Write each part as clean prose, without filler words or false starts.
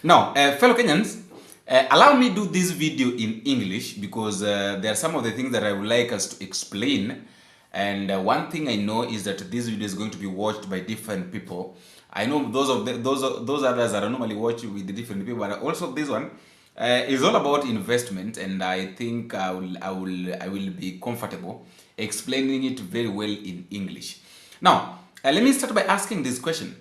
Now, fellow Kenyans, allow me do this video in English because there are some of the things that I would like us to explain. And one thing I know is that this video is going to be watched by different people. I know those others are normally watching with the different people, but also this one is all about investment, and I think I will be comfortable explaining it very well in English. Now, let me start by asking this question: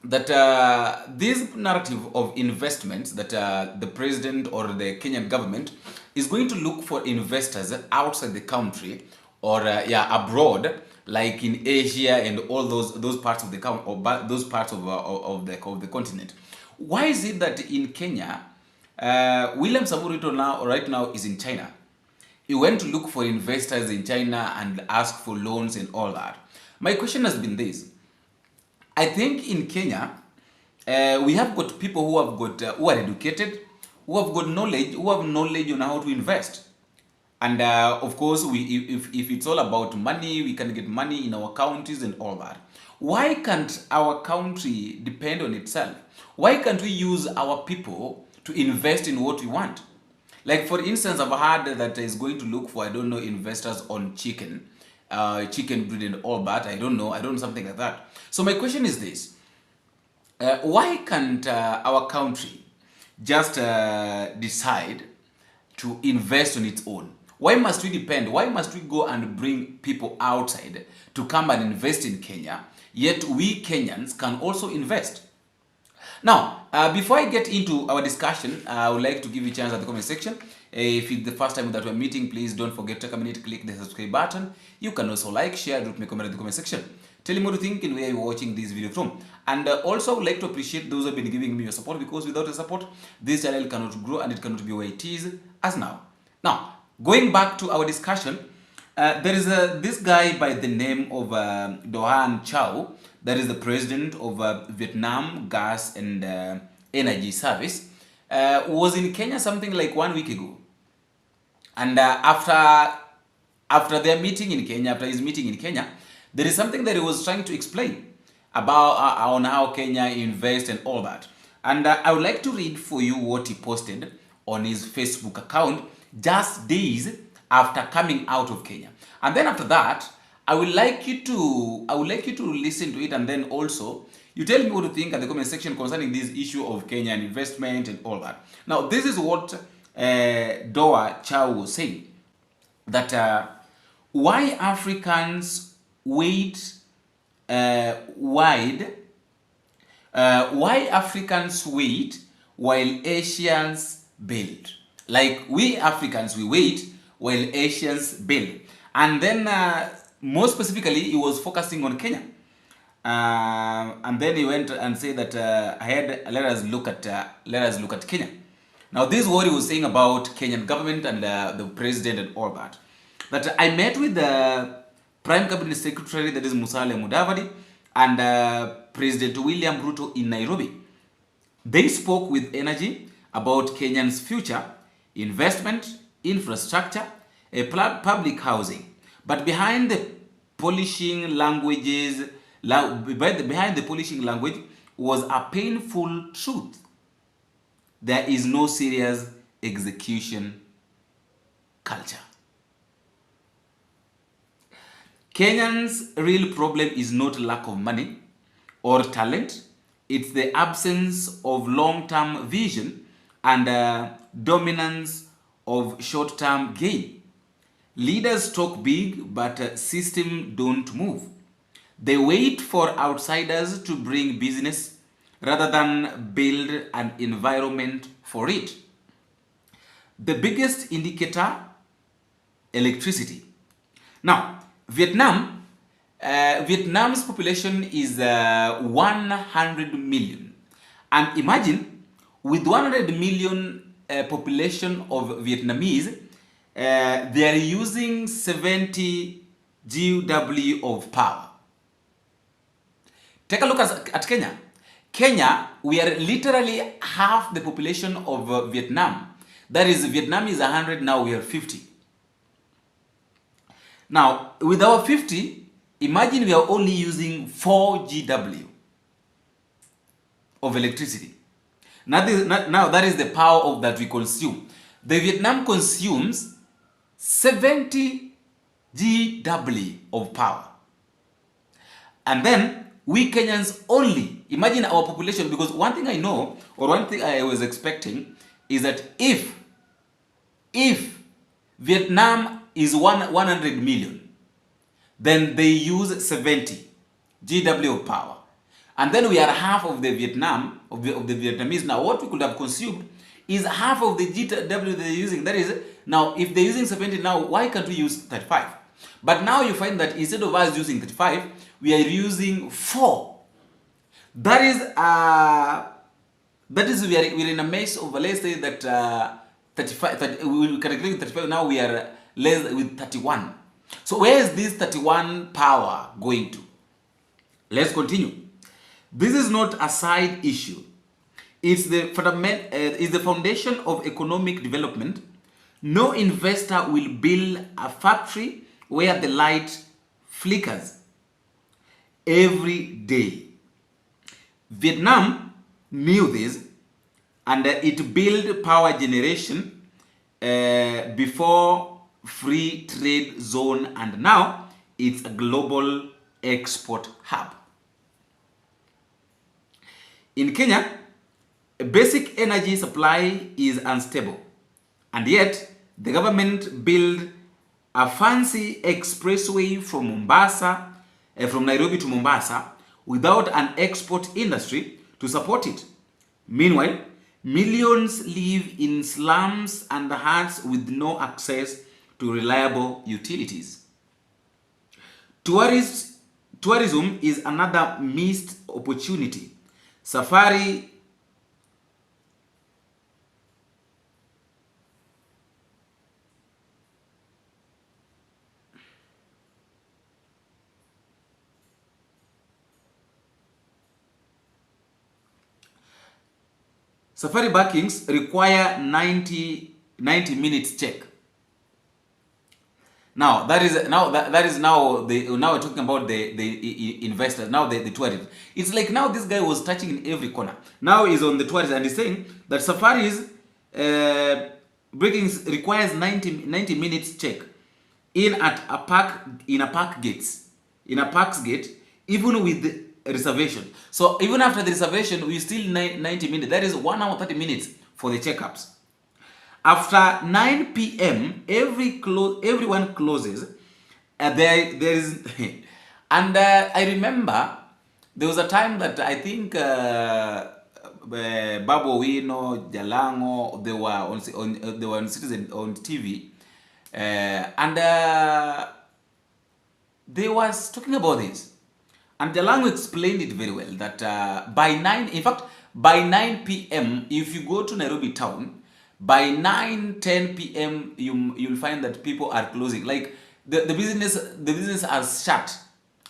that this narrative of investments that the president or the Kenyan government is going to look for investors outside the country or abroad, like in Asia and all those parts of the those parts of the continent. Why is it that in Kenya, William Samoei Ruto right now is in China? He went to look for investors in China and ask for loans and all that. My question has been this: I think in Kenya, we have got people who are educated, who have got knowledge, who have knowledge on how to invest. And of course, if it's all about money, we can get money in our counties and all that. Why can't our country depend on itself? Why can't we use our people to invest in what we want? Like, for instance, I've heard that is going to look for, I don't know, investors on chicken breed and all that. I don't know, something like that. So my question is this: why can't our country just decide to invest on its own? Why must we depend? Why must we go and bring people outside to come and invest in Kenya, yet we Kenyans can also invest? Now, before I get into our discussion, I would like to give you a chance at the comment section. If it's the first time that we're meeting, please don't forget to take a minute, click the subscribe button. You can also like, share, drop me a comment in the comment section. Tell me what you think and where you're watching this video from. And also, I would like to appreciate those who have been giving me your support, because without your support, this channel cannot grow and it cannot be where it is as now. Now, going back to our discussion, there is this guy by the name of Dohan Chow, that is the president of Vietnam Gas and Energy Service, was in Kenya something like 1 week ago. And after their meeting in Kenya, after his meeting in Kenya, there is something that he was trying to explain about on how Kenya invests and all that. And I would like to read for you what he posted on his Facebook account just days after coming out of Kenya. And then after that, I would like you to listen to it, and then also you tell me what you think at the comment section concerning this issue of Kenyan investment and all that. Now, this is what Doha Chow was saying, that why Africans wait why Africans wait while Asians build. Like, we Africans, we wait while Asians build. And then more specifically, he was focusing on Kenya. And then he went and said that let us look at Kenya. Now, this is what he was saying about Kenyan government and the president and all that. That I met with the Prime Cabinet Secretary, that is Musalia Mudavadi, and President William Ruto in Nairobi. They spoke with energy about Kenyan's future, investment, infrastructure, public housing. But behind the polishing language was a painful truth. There is no serious execution culture. Kenyans' real problem is not lack of money or talent. It's the absence of long-term vision and dominance of short-term gain. Leaders talk big, but system don't move. They wait for outsiders to bring business rather than build an environment for it. The biggest indicator, electricity. Now, Vietnam's population is 100 million. And imagine, with 100 million population of Vietnamese, they are using 70 GW of power. Take a look at Kenya. Kenya, we are literally half the population of Vietnam. That is, Vietnam is 100, now we are 50. Now, with our 50, imagine we are only using 4 GW of electricity. Now that is the power of that we consume. The Vietnam consumes 70 GW of power. And then we Kenyans only, imagine our population, because one thing I know, or one thing I was expecting, is that if Vietnam is 100 million, then they use 70 GW of power. And then we are half of the Vietnam, of the Vietnamese. Now what we could have consumed is half of the GW they're using. That is, now if they're using 70 now, why can't we use 35? But now you find that instead of us using 35, we are using 4. That is we are in a mess of, let's say that 35, we calculate 35, now we are less with 31. So where is this 31 power going to? Let's continue. This is not a side issue. It's the foundation of economic development. No investor will build a factory where the light flickers every day. Vietnam knew this, and it built power generation before free trade zone, and now it's a global export hub. In Kenya, basic energy supply is unstable, and yet the government built a fancy expressway from Nairobi to Mombasa, without an export industry to support it. Meanwhile, millions live in slums and huts with no access to reliable utilities. Tourism is another missed opportunity. Safari backings require 90 minutes check. Now that is now we're talking about the investors, now the tourists. It's like now this guy was touching in every corner. Now he's on the tourists and he's saying that safaris breakings requires 90 minutes check in a park gate, even with reservation. So even after the reservation, we still 90 minutes. That is 1 hour 30 minutes for the checkups. After 9 p.m., everyone closes. There is, and I remember there was a time that I think Babu Wino, Jalango, they were on Citizen on TV, and they was talking about this. And Jalango explained it very well, that by 9 p.m., if you go to Nairobi town, by 9-10 p.m., you'll find that people are closing. Like the business are shut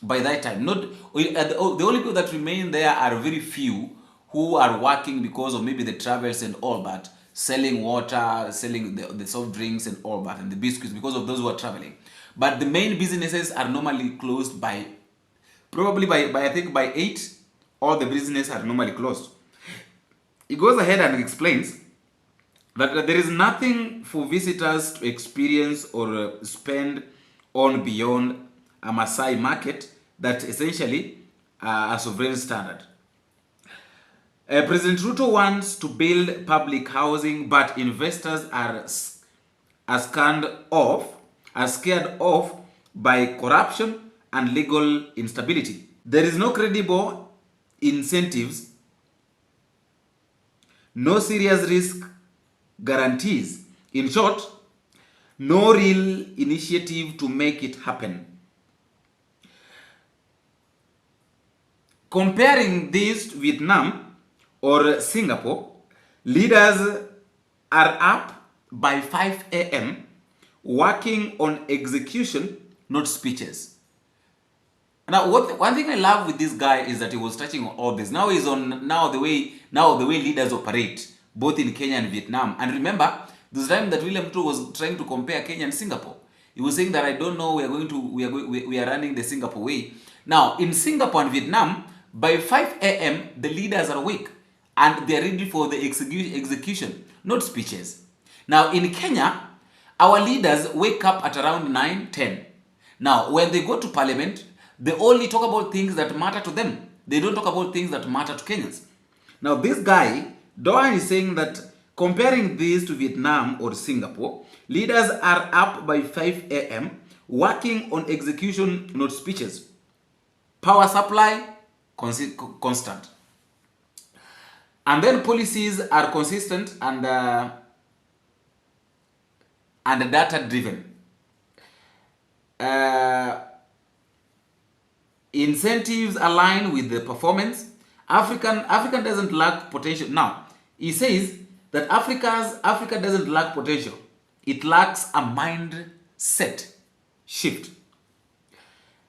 by that time. The only people that remain there are very few who are working because of maybe the travels and all that, selling water, selling the soft drinks and all that, and the biscuits, because of those who are traveling. But the main businesses are normally closed by I think by 8, all the businesses are normally closed. He goes ahead and explains that there is nothing for visitors to experience or spend on beyond a Maasai market that essentially a sovereign standard. President Ruto wants to build public housing, but investors are scared off by corruption and legal instability. There is no credible incentives, no serious risk guarantees. In short, no real initiative to make it happen. Comparing this to Vietnam or Singapore, leaders are up by 5 a.m. working on execution, not speeches. Now, one thing I love with this guy is that he was touching on all this. Now he's on the way leaders operate, both in Kenya and Vietnam. And remember, this time that William Ruto was trying to compare Kenya and Singapore. He was saying that I don't know, we are running the Singapore way. Now, in Singapore and Vietnam, by 5 a.m. the leaders are awake. and they are ready for the execution, not speeches. Now in Kenya, our leaders wake up at around 9, 10. Now when they go to parliament, they only talk about things that matter to them. They don't talk about things that matter to Kenyans. Now this guy, Doan, is saying that comparing this to Vietnam or Singapore, leaders are up by 5 a.m. working on execution, not speeches. Power supply, constant. And then policies are consistent and data driven. Incentives align with the performance. Africa doesn't lack potential. Now, he says that Africa doesn't lack potential. It lacks a mindset shift.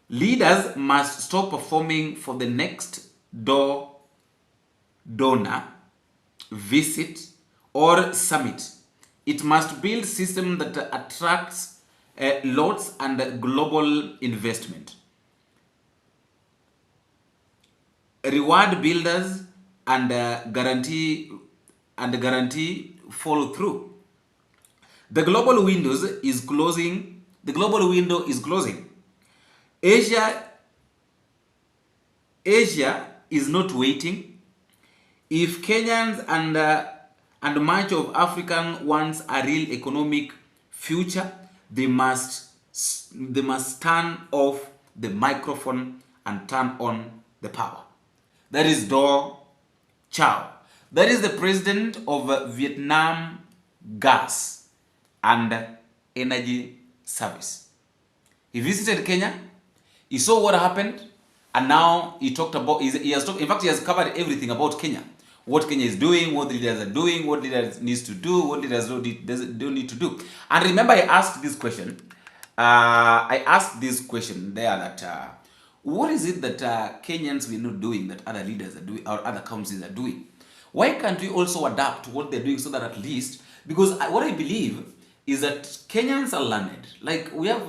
Leaders must stop performing for the next donor, visit, or summit. It must build a system that attracts lots and global investment. Reward builders and guarantee follow through. The global window is closing. Asia is not waiting. If Kenyans and much of African wants a real economic future, they must turn off the microphone and turn on the power. That is Do Chow. That is the president of Vietnam Gas and Energy Service. He visited Kenya. He saw what happened, and now he talked about. He has talked. In fact, he has covered everything about Kenya. What Kenya is doing, what leaders are doing, what leaders needs to do, what leaders don't need to do. And remember, I asked this question. There that what is it that Kenyans were not doing that other leaders are doing or other countries are doing? Why can't we also adapt what they're doing so that at least, because what I believe is that Kenyans are learned. Like we have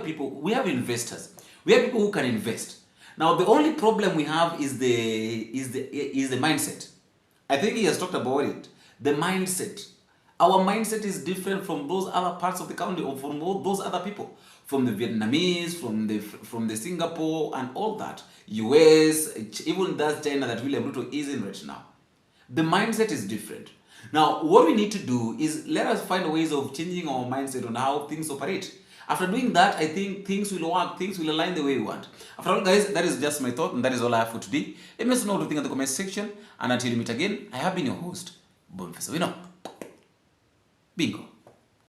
people, we have investors, we have people who can invest. Now the only problem we have is the mindset. I think he has talked about it. The mindset. Our mindset is different from those other parts of the country or from all those other people, from the Vietnamese, from the Singapore and all that, US, even that China that William Ruto is in right now. The mindset is different. Now, what we need to do is let us find ways of changing our mindset on how things operate. After doing that, I think things will work, things will align the way we want. After all, guys, that is just my thought, and that is all I have for today. Let me know what you think in the comment section, and until we meet again, I have been your host, Boniface. Bingo.